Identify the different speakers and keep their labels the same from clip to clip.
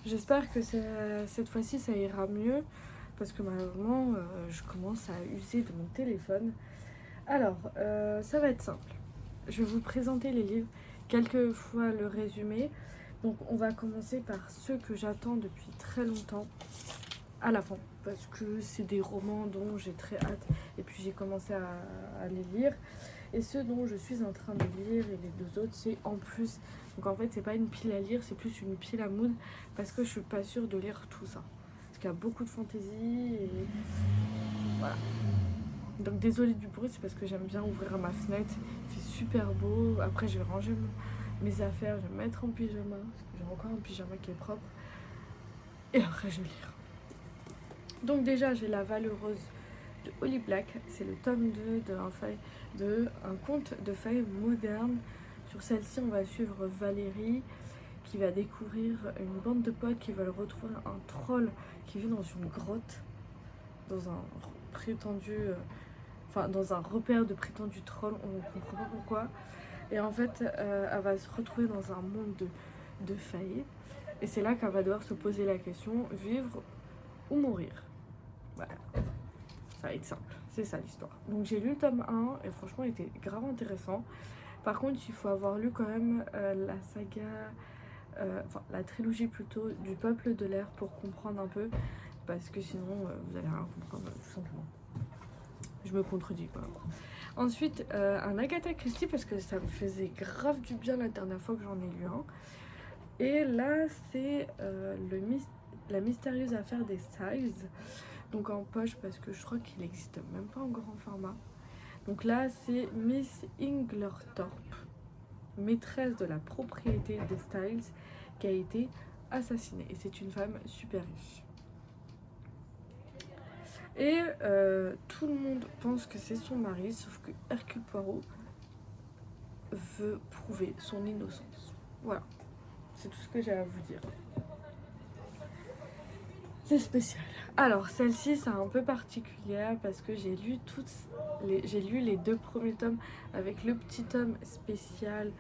Speaker 1: J'espère que cette fois-ci ça ira mieux parce que malheureusement je commence à user de mon téléphone. Alors, ça va être simple. Je vais vous présenter les livres, quelquefois le résumé. Donc on va commencer par ceux que j'attends depuis très longtemps à la fin parce que c'est des romans dont j'ai très hâte et puis j'ai commencé à les lire. Et ceux dont je suis en train de lire et les deux autres c'est en plus. Donc en fait c'est pas une pile à lire, c'est plus une pile à mood parce que je suis pas sûre de lire tout ça. Parce qu'il y a beaucoup de fantaisie et voilà. Donc désolée du bruit, c'est parce que j'aime bien ouvrir ma fenêtre. Il fait super beau. Après je vais ranger mes affaires, je vais me mettre en pyjama. Parce que j'ai encore un pyjama qui est propre. Et après je vais lire. Donc déjà j'ai La Valeureuse de Holly Black. C'est le tome 2 un conte de fées moderne. Sur celle-ci on va suivre Valérie qui va découvrir une bande de potes qui veulent retrouver un troll qui vit dans une grotte, dans un prétendu... dans un repère de prétendu troll, on ne comprend pas pourquoi. Et en fait, elle va se retrouver dans un monde de failles. Et c'est là qu'elle va devoir se poser la question, vivre ou mourir. Voilà, ça va être simple, c'est ça l'histoire. Donc j'ai lu le tome 1 et franchement il était grave intéressant. Par contre il faut avoir lu quand même la saga, la trilogie plutôt du Peuple de l'air pour comprendre un peu. Parce que sinon vous allez rien comprendre tout simplement. Je me contredis quoi. Ensuite, un Agatha Christie parce que ça me faisait grave du bien la dernière fois que j'en ai lu un. Et là, c'est la mystérieuse affaire des Styles. Donc en poche parce que je crois qu'il n'existe même pas en grand format. Donc là, c'est Miss Inglerthorpe, maîtresse de la propriété des Styles, qui a été assassinée. Et c'est une femme super riche. Et tout le monde pense que c'est son mari, sauf que Hercule Poirot veut prouver son innocence. Voilà, c'est tout ce que j'ai à vous dire. C'est spécial. Alors celle-ci c'est un peu particulière parce que j'ai lu les 2 premiers tomes avec le petit tome spécial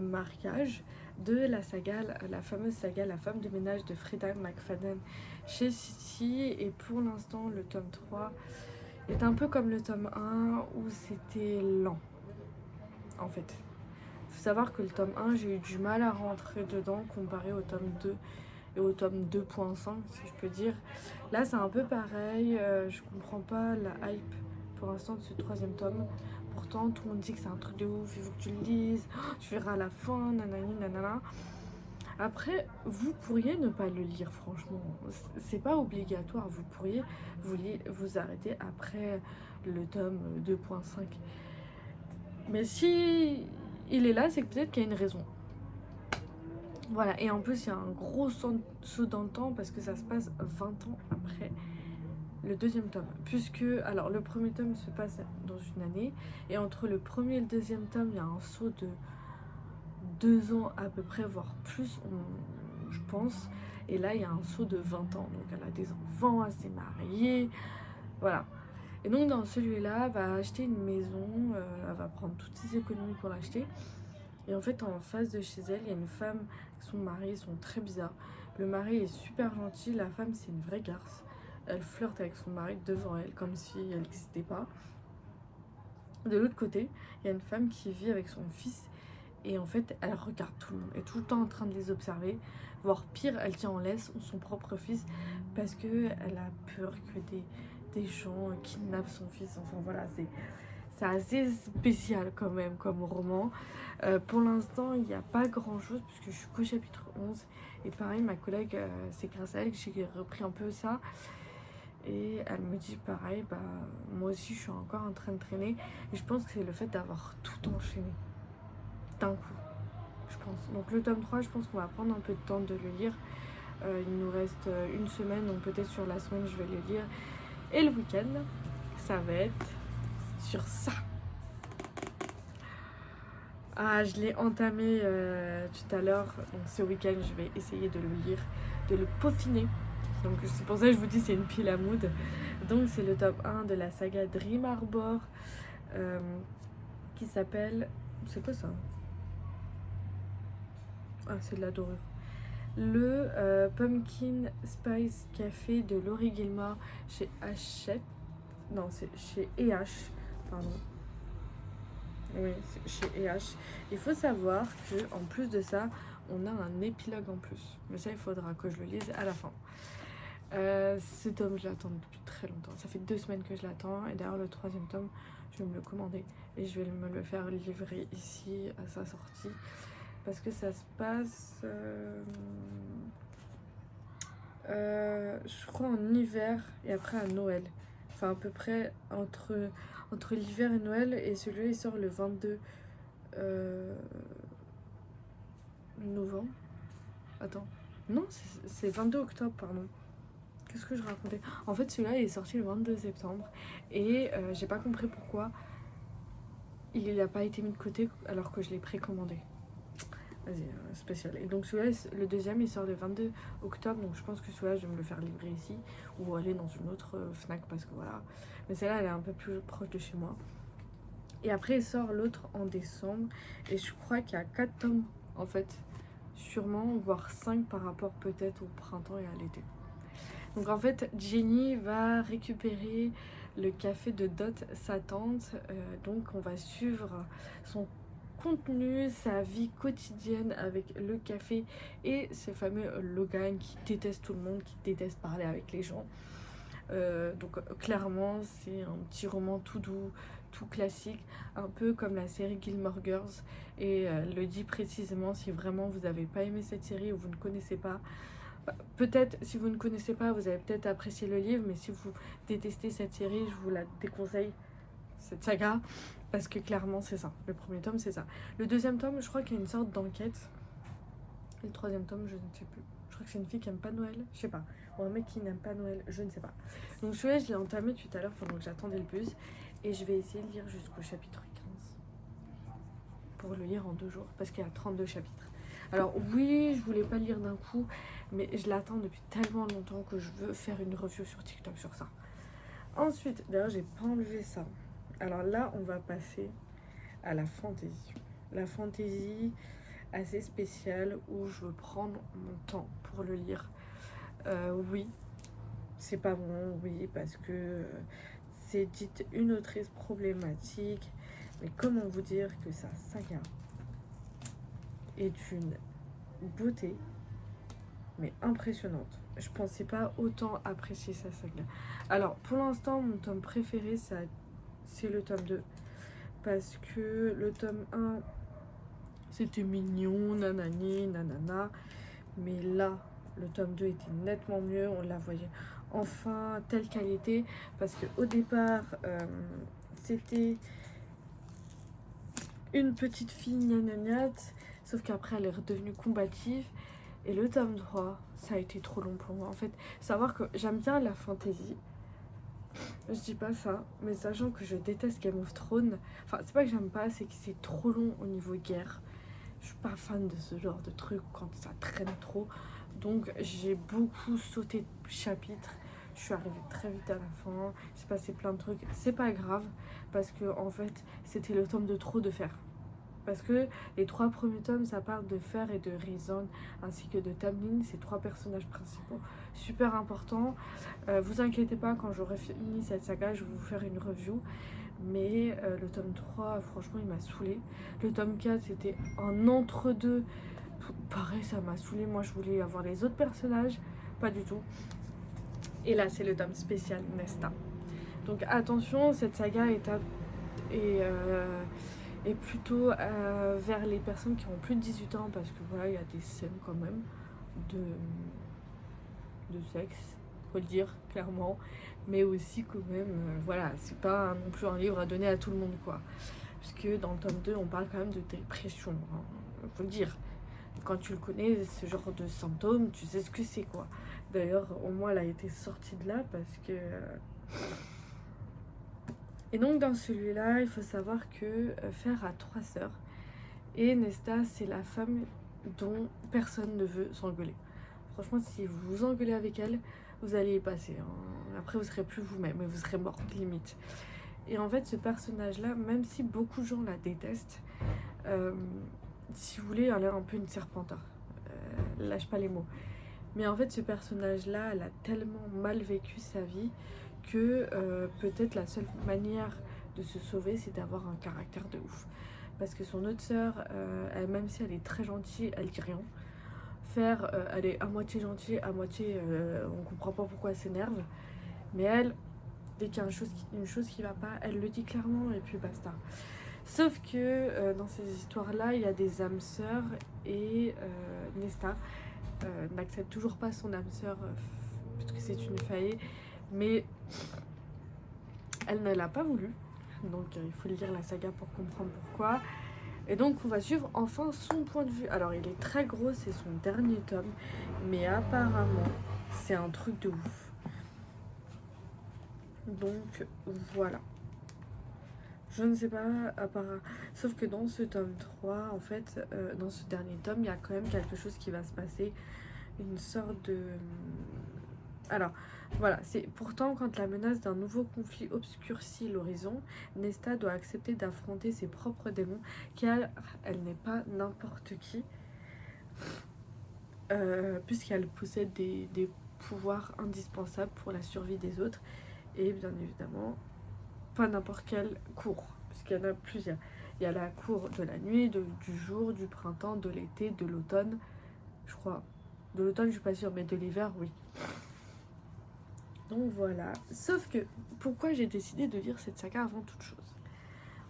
Speaker 1: mariage de la saga, la fameuse saga La femme de ménage de Freda McFadden chez City. Et pour l'instant le tome 3 est un peu comme le tome 1 où c'était lent en fait. Il faut savoir que le tome 1 j'ai eu du mal à rentrer dedans comparé au tome 2 et au tome 2.5 si je peux dire. Là c'est un peu pareil, je comprends pas la hype pour l'instant de ce 3e tome. Pourtant tout le monde dit que c'est un truc de ouf, il faut que tu le lises, tu verras à la fin, nanani nanana. Après, vous pourriez ne pas le lire, franchement. C'est pas obligatoire. Vous pourriez vous arrêter après le tome 2.5. Mais si il est là, c'est que peut-être qu'il y a une raison. Voilà, et en plus, il y a un gros saut dans le temps parce que ça se passe 20 ans après le 2e tome. Puisque, alors, le 1er tome se passe dans une année. Et entre le 1er et le 2e tome, il y a un saut de 2 ans à peu près, voire plus, je pense. Et là, il y a un saut de 20 ans. Donc, elle a des enfants, elle s'est mariée. Voilà. Et donc, dans celui-là, elle va acheter une maison. Elle va prendre toutes ses économies pour l'acheter. Et en fait, en face de chez elle, il y a une femme et son mari. Ils sont très bizarres. Le mari est super gentil. La femme, c'est une vraie garce. Elle flirte avec son mari devant elle, comme si elle n'existait pas. De l'autre côté, il y a une femme qui vit avec son fils. Et en fait, elle regarde tout le monde, elle est tout le temps en train de les observer. Voire pire, elle tient en laisse son propre fils parce qu'elle a peur que des gens kidnappent son fils. Enfin voilà, c'est assez spécial quand même comme roman. Pour l'instant, il n'y a pas grand chose puisque je suis qu'au chapitre 11. Et pareil, ma collègue, c'est grâce à elle que j'ai repris un peu ça. Et elle me dit pareil, bah moi aussi je suis encore en train de traîner. Et je pense que c'est le fait d'avoir tout enchaîné d'un coup, je pense. Donc le tome 3, je pense qu'on va prendre un peu de temps de le lire. Il nous reste une semaine, donc peut-être sur la semaine je vais le lire. Et le week-end, ça va être sur ça. Ah, je l'ai entamé tout à l'heure, donc ce week-end je vais essayer de le lire, de le peaufiner. Donc c'est pour ça que je vous dis c'est une pile à mood. Donc c'est le tome 1 de la saga Dream Harbor qui s'appelle... C'est quoi ça? Ah, c'est de la dorure. le Pumpkin Spice Café de Laurie Gilmore chez Hachette. Non, c'est chez EH, pardon. Oui, c'est chez EH. Il faut savoir que en plus de ça, on a un épilogue en plus. Mais ça, il faudra que je le lise à la fin. Ce tome, je l'attends depuis très longtemps. Ça fait 2 semaines que je l'attends. Et d'ailleurs, le 3e tome, je vais me le commander. Et je vais me le faire livrer ici à sa sortie. Parce que ça se passe, je crois, en hiver et après à Noël. Enfin, à peu près entre l'hiver et Noël. Et celui-là, il sort le 22 novembre. Attends. Non, c'est 22 octobre, pardon. Qu'est-ce que je racontais? En fait, celui-là, il est sorti le 22 septembre. Et j'ai pas compris pourquoi il n'a pas été mis de côté alors que je l'ai précommandé. Vas-y, spécial. Et donc celui-là, le deuxième, il sort le 22 octobre. Donc je pense que celui-là, je vais me le faire livrer ici. Ou aller dans une autre Fnac parce que voilà. Mais celle-là, elle est un peu plus proche de chez moi. Et après, il sort l'autre en décembre. Et je crois qu'il y a 4 tomes, en fait. Sûrement, voire 5 par rapport peut-être au printemps et à l'été. Donc en fait, Jenny va récupérer le café de Dot, sa tante. Donc on va suivre son contenu, sa vie quotidienne avec le café et ce fameux Logan qui déteste tout le monde, qui déteste parler avec les gens. Donc clairement, c'est un petit roman tout doux, tout classique, un peu comme la série Gilmore Girls. Et le dit précisément, si vraiment vous n'avez pas aimé cette série ou vous ne connaissez pas, peut-être si vous ne connaissez pas, vous avez peut-être apprécié le livre, mais si vous détestez cette série, je vous la déconseille, cette saga, parce que clairement c'est ça. Le premier tome c'est ça. Le deuxième tome, je crois qu'il y a une sorte d'enquête. Et le 3e tome, je ne sais plus. Je crois que c'est une fille qui aime pas Noël, je sais pas. Ou un mec qui n'aime pas Noël, je ne sais pas. Donc celui-là, je l'ai entamé tout à l'heure pendant que j'attendais le bus. Et je vais essayer de lire jusqu'au chapitre 15. Pour le lire en 2 jours, parce qu'il y a 32 chapitres. Alors oui, je voulais pas le lire d'un coup, mais je l'attends depuis tellement longtemps que je veux faire une review sur TikTok sur ça. Ensuite, d'ailleurs, j'ai pas enlevé ça. Alors là, on va passer à la fantaisie. La fantaisie assez spéciale où je veux prendre mon temps pour le lire. Oui, c'est pas bon, oui, parce que c'est dite une autrice problématique. Mais comment vous dire que sa saga est une beauté, mais impressionnante. Je pensais pas autant apprécier sa saga. Alors, pour l'instant, mon tome préféré, c'est le tome 2. Parce que le tome 1, c'était mignon, nanani, nanana. Mais là, le tome 2 était nettement mieux. On la voyait enfin telle qualité. Parce qu'au départ, c'était une petite fille gnagnagnatte. Sauf qu'après, elle est redevenue combative. Et le tome 3, ça a été trop long pour moi. En fait, savoir que j'aime bien la fantasy. Je dis pas ça, mais sachant que je déteste Game of Thrones. Enfin, c'est pas que j'aime pas, c'est que c'est trop long au niveau guerre. Je suis pas fan de ce genre de truc quand ça traîne trop. Donc j'ai beaucoup sauté de chapitres. Je suis arrivée très vite à la fin. Il s'est passé plein de trucs. C'est pas grave, parce que en fait, c'était le tome de trop de faire. Parce que les 3 premiers tomes, ça parle de Fer et de Rhysand, ainsi que de Tamlin, ces 3 personnages principaux, super importants. Vous inquiétez pas, quand j'aurai fini cette saga, je vais vous faire une review. Mais le tome 3, franchement, il m'a saoulée. Le tome 4, c'était un entre-deux. Pareil, ça m'a saoulée. Moi, je voulais avoir les autres personnages. Pas du tout. Et là, c'est le tome spécial Nesta. Donc attention, cette saga est plutôt vers les personnes qui ont plus de 18 ans, parce que voilà, il y a des scènes quand même de sexe, faut le dire clairement, mais aussi quand même, voilà, c'est pas non plus un livre à donner à tout le monde, quoi. Parce que dans le tome 2, on parle quand même de dépression, hein, faut le dire. Quand tu le connais, ce genre de symptômes, tu sais ce que c'est, quoi. D'ailleurs, au moins, elle a été sortie de là parce que... Et donc dans celui-là, il faut savoir que Fer a 3 sœurs et Nesta, c'est la femme dont personne ne veut s'engueuler. Franchement, si vous vous engueulez avec elle, vous allez y passer, hein. Après, vous serez plus vous-même et vous serez morte limite. Et en fait, ce personnage-là, même si beaucoup de gens la détestent, si vous voulez, elle est un peu une Serpentard. lâche pas les mots. Mais en fait, ce personnage-là, elle a tellement mal vécu sa vie que peut-être la seule manière de se sauver, c'est d'avoir un caractère de ouf. Parce que son autre sœur, même si elle est très gentille, elle dit rien. Elle est à moitié gentille, à moitié, on comprend pas pourquoi elle s'énerve. Mais elle, dès qu'il y a une chose qui va pas, elle le dit clairement et puis basta. Sauf que dans ces histoires-là, il y a des âmes sœurs et Nesta n'accepte toujours pas son âme sœur parce que c'est une faillée, mais elle ne l'a pas voulu. Donc il faut lire la saga pour comprendre pourquoi. Et donc on va suivre enfin son point de vue. Alors il est très gros, c'est son dernier tome, mais apparemment c'est un truc de ouf. Donc voilà. Je ne sais pas, sauf que dans ce tome 3, en fait, dans ce dernier tome, il y a quand même quelque chose qui va se passer. Une sorte de... Alors, voilà, c'est pourtant quand la menace d'un nouveau conflit obscurcit l'horizon, Nesta doit accepter d'affronter ses propres démons, car elle n'est pas n'importe qui, puisqu'elle possède des pouvoirs indispensables pour la survie des autres, et bien évidemment, pas n'importe quelle cour, puisqu'il y en a plusieurs. Il y a la cour de la nuit, du jour, du printemps, de l'été, de l'automne, je crois. De l'automne, je suis pas sûre, mais de l'hiver, oui. Donc voilà. Sauf que, pourquoi j'ai décidé de lire cette saga avant toute chose?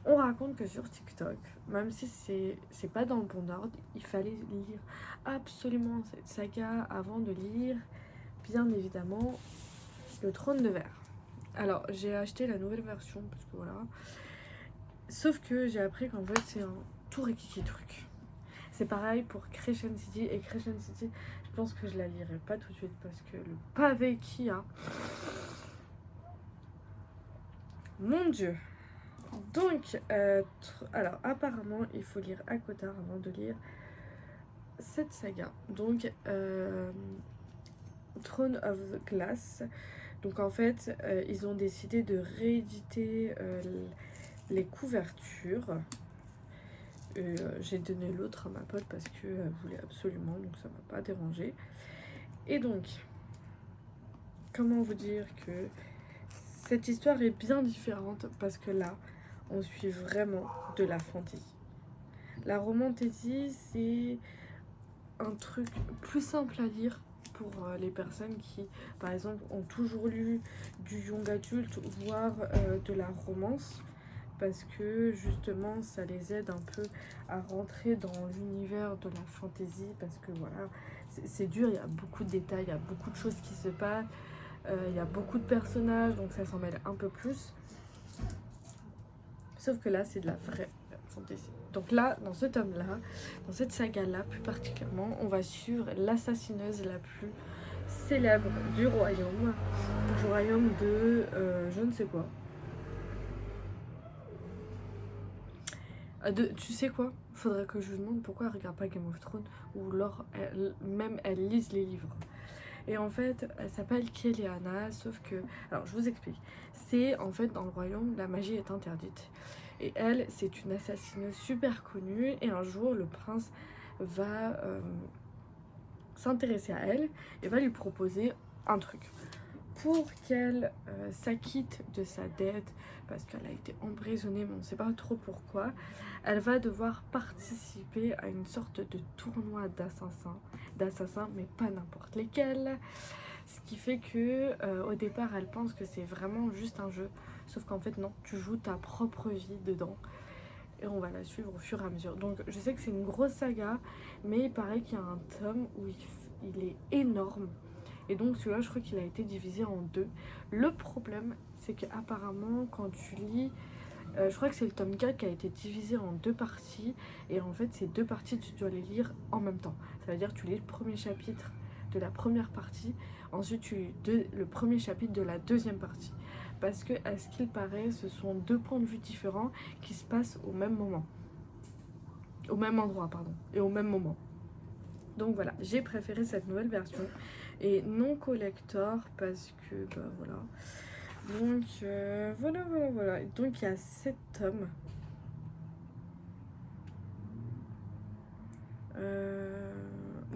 Speaker 1: On raconte que sur TikTok, même si c'est pas dans le bon ordre, il fallait lire absolument cette saga avant de lire, bien évidemment, Le Trône de Verre. Alors, j'ai acheté la nouvelle version, parce que voilà. Sauf que j'ai appris qu'en fait, c'est un tout rikiki truc. C'est pareil pour Crescent City, et Crescent City, je pense que je la lirai pas tout de suite, parce que le pavé qu'il y a... Mon Dieu! Donc, alors apparemment, il faut lire ACOTAR avant de lire cette saga. Donc, Throne of the Glass. Donc en fait, ils ont décidé de rééditer les couvertures. J'ai donné l'autre à ma pote parce qu'elle voulait absolument, donc ça m'a pas dérangé. Et donc, comment vous dire que cette histoire est bien différente parce que là, on suit vraiment de la fantaisie. La romantasy, c'est un truc plus simple à lire pour les personnes qui, par exemple, ont toujours lu du young adulte, voire de la romance, parce que justement, ça les aide un peu à rentrer dans l'univers de la fantaisie, parce que voilà, c'est dur, il y a beaucoup de détails, il y a beaucoup de choses qui se passent, il y a beaucoup de personnages, donc ça s'en mêle un peu plus. Sauf que là, c'est de la vraie fantaisie. Donc là, dans ce tome-là, dans cette saga-là plus particulièrement, on va suivre l'assassineuse la plus célèbre du royaume de je ne sais quoi. Tu sais quoi? Faudrait que je lui demande pourquoi elle regarde pas Game of Thrones ou alors elle lise les livres. Et en fait, elle s'appelle Keliana, sauf que... Alors, je vous explique. C'est, en fait, dans le royaume, la magie est interdite. Et elle, c'est une assassineuse super connue. Et un jour, le prince va s'intéresser à elle et va lui proposer un truc. Pour qu'elle s'acquitte de sa dette, parce qu'elle a été emprisonnée, mais on ne sait pas trop pourquoi, elle va devoir participer à une sorte de tournoi d'assassins, mais pas n'importe lesquels. Ce qui fait que au départ, elle pense que c'est vraiment juste un jeu, sauf qu'en fait non, tu joues ta propre vie dedans. Et on va la suivre au fur et à mesure. Donc je sais que c'est une grosse saga, mais il paraît qu'il y a un tome où il est énorme. Et donc celui-là, je crois qu'il a été divisé en deux. Le problème, c'est qu'apparemment, quand tu lis... je crois que c'est le tome 4 qui a été divisé en deux parties. Et en fait, ces deux parties, tu dois les lire en même temps. Ça veut dire que tu lis le premier chapitre de la première partie. Ensuite, tu lis le premier chapitre de la deuxième partie. Parce que, à ce qu'il paraît, ce sont deux points de vue différents qui se passent au même moment. Au même endroit, pardon. Et au même moment. Donc voilà, j'ai préféré cette nouvelle version. Et non collector parce que bah voilà. Donc voilà. Donc il y a 7 tomes.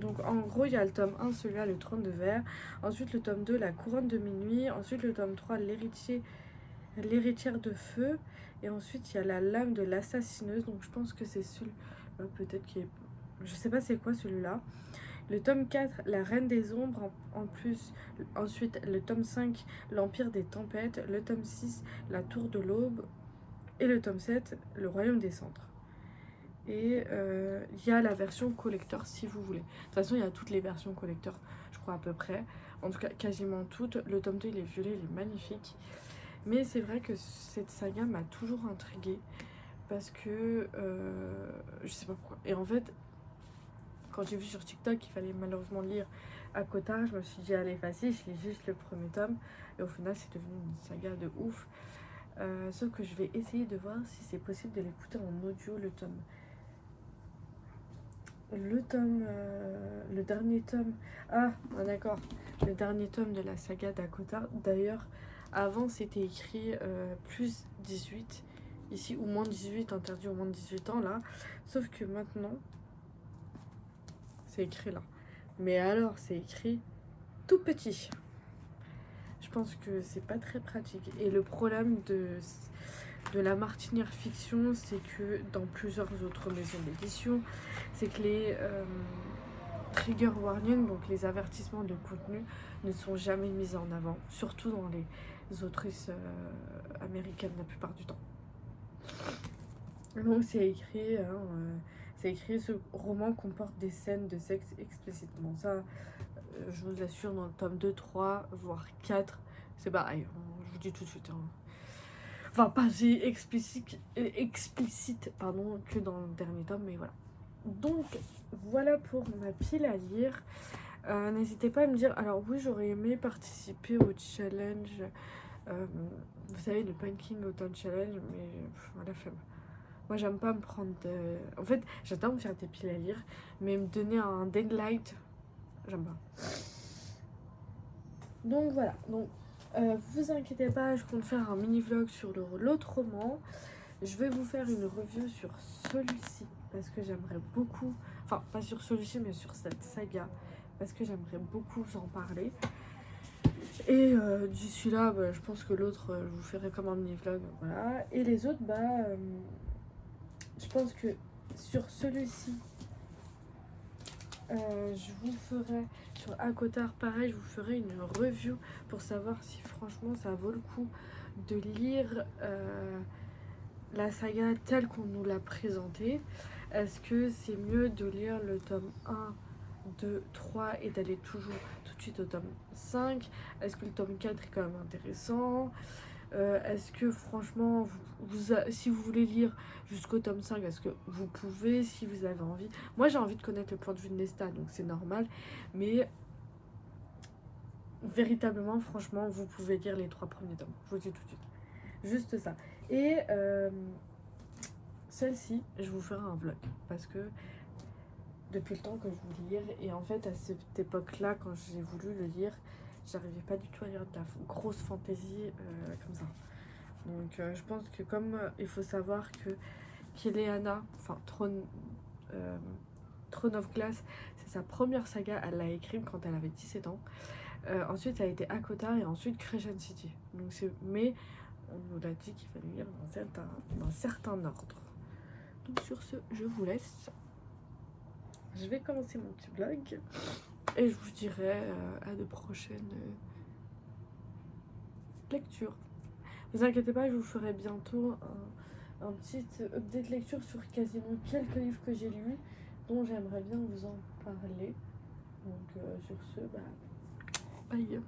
Speaker 1: Donc en gros il y a le tome 1, celui-là, le trône de verre, ensuite le tome 2, la couronne de minuit, ensuite le tome 3, l'héritière de feu, et ensuite il y a la lame de l'assassineuse, donc je pense que c'est celui-là peut-être qui est... Je sais pas c'est quoi celui-là. Le tome 4, la reine des ombres, en plus, ensuite le tome 5, l'empire des tempêtes, le tome 6, la tour de l'aube, et le tome 7, le royaume des cendres. Et il y a la version collector si vous voulez. De toute façon, il y a toutes les versions collector, je crois à peu près. En tout cas, quasiment toutes. Le tome 2, il est violet, il est magnifique. Mais c'est vrai que cette saga m'a toujours intriguée. Parce que... je sais pas pourquoi. Et en fait, quand j'ai vu sur TikTok qu'il fallait malheureusement lire ACOTAR, je me suis dit, allez, facile, je lis juste le premier tome. Et au final, c'est devenu une saga de ouf. Sauf que je vais essayer de voir si c'est possible de l'écouter en audio, le dernier tome. Ah, d'accord. Le dernier tome de la saga d'ACOTAR. D'ailleurs, avant, c'était écrit plus 18. Ici, ou moins 18, interdit au moins de 18 ans, là. Sauf que maintenant, c'est écrit là. Mais alors, c'est écrit tout petit. Je pense que c'est pas très pratique. Et le problème de la Martinière Fiction, c'est que dans plusieurs autres maisons d'édition, c'est que les trigger warnings, donc les avertissements de contenu, ne sont jamais mis en avant, surtout dans les autrices américaines la plupart du temps. Donc c'est écrit, ce roman comporte des scènes de sexe explicite. Bon ça, je vous assure, dans le tome 2, 3, voire 4, c'est pareil, je vous dis tout de suite. Enfin, pas si explicite que dans le dernier tome, mais voilà. Donc, voilà pour ma pile à lire. N'hésitez pas à me dire... Alors oui, j'aurais aimé participer au challenge. Vous savez, le Pumpkin Autumn Challenge, mais voilà, flemme. Moi, j'aime pas me prendre de... En fait, j'adore me faire des piles à lire, mais me donner un deadline, j'aime pas. Donc voilà, donc vous inquiétez pas, je compte faire un mini vlog sur l'autre roman. Je vais vous faire une review sur celui-ci parce que j'aimerais beaucoup, enfin pas sur celui-ci mais sur cette saga parce que j'aimerais beaucoup vous en parler. Et d'ici là, je pense que l'autre, je vous ferai comme un mini vlog, voilà. Et les autres, je pense que sur celui-ci, je vous ferai sur ACOTAR, pareil, je vous ferai une review pour savoir si franchement ça vaut le coup de lire la saga telle qu'on nous l'a présentée. Est-ce que c'est mieux de lire le tome 1, 2, 3 et d'aller toujours tout de suite au tome 5? Est-ce que le tome 4 est quand même intéressant? Est-ce que franchement, si vous voulez lire jusqu'au tome 5, est-ce que vous pouvez, si vous avez envie? Moi j'ai envie de connaître le point de vue de Nesta, donc c'est normal, mais véritablement, franchement, vous pouvez lire les 3 premiers tomes, je vous dis tout de suite. Juste ça. Et celle-ci, je vous ferai un vlog, parce que depuis le temps que je veux lire, et en fait à cette époque-là, quand j'ai voulu le lire, j'arrivais pas du tout à lire de la grosse fantaisie comme ça. Donc je pense que comme il faut savoir que Keleana, enfin Throne of Glass, c'est sa première saga, elle l'a écrite quand elle avait 17 ans. Ensuite ça a été ACOTAR et ensuite Crescent City. Donc mais on nous l'a dit qu'il fallait lire dans un certain ordre. Donc sur ce, je vous laisse. Je vais commencer mon petit vlog et je vous dirai à de prochaines lectures. Ne vous inquiétez pas, je vous ferai bientôt un petit update lecture sur quasiment quelques livres que j'ai lus dont j'aimerais bien vous en parler. Donc sur ce, bye.